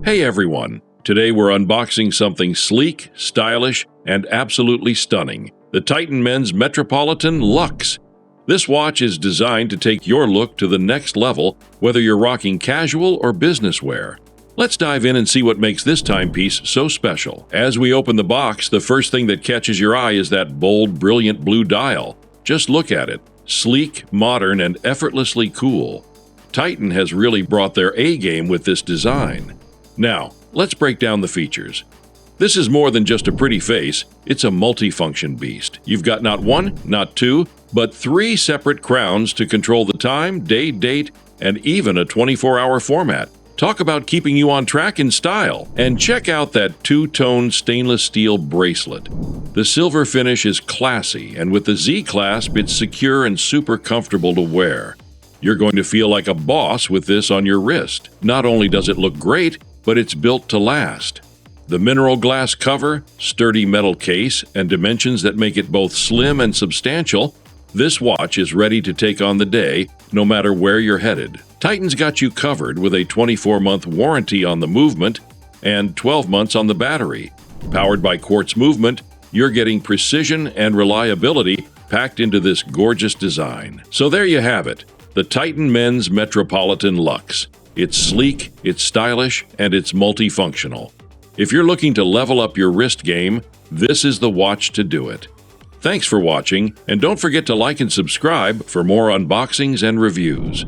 Hey everyone! Today we're unboxing something sleek, stylish, and absolutely stunning. The Titan Men's Metropolitan Luxe. This watch is designed to take your look to the next level, whether you're rocking casual or business wear. Let's dive in and see what makes this timepiece so special. As we open the box, the first thing that catches your eye is that bold, brilliant blue dial. Just look at it. Sleek, modern, and effortlessly cool. Titan has really brought their A-game with this design. Now, let's break down the features. This is more than just a pretty face, it's a multifunction beast. You've got not one, not two, but three separate crowns to control the time, day, date, and even a 24-hour format. Talk about keeping you on track in style. And check out that two-tone stainless steel bracelet. The silver finish is classy, and with the Z clasp, it's secure and super comfortable to wear. You're going to feel like a boss with this on your wrist. Not only does it look great, but it's built to last. The mineral glass cover, sturdy metal case, and dimensions that make it both slim and substantial, this watch is ready to take on the day, no matter where you're headed. Titan's got you covered with a 24-month warranty on the movement and 12 months on the battery. Powered by quartz movement, you're getting precision and reliability packed into this gorgeous design. So there you have it, the Titan Men's Metropolitan Luxe. It's sleek, it's stylish, and it's multifunctional. If you're looking to level up your wrist game, this is the watch to do it. Thanks for watching, and don't forget to like and subscribe for more unboxings and reviews.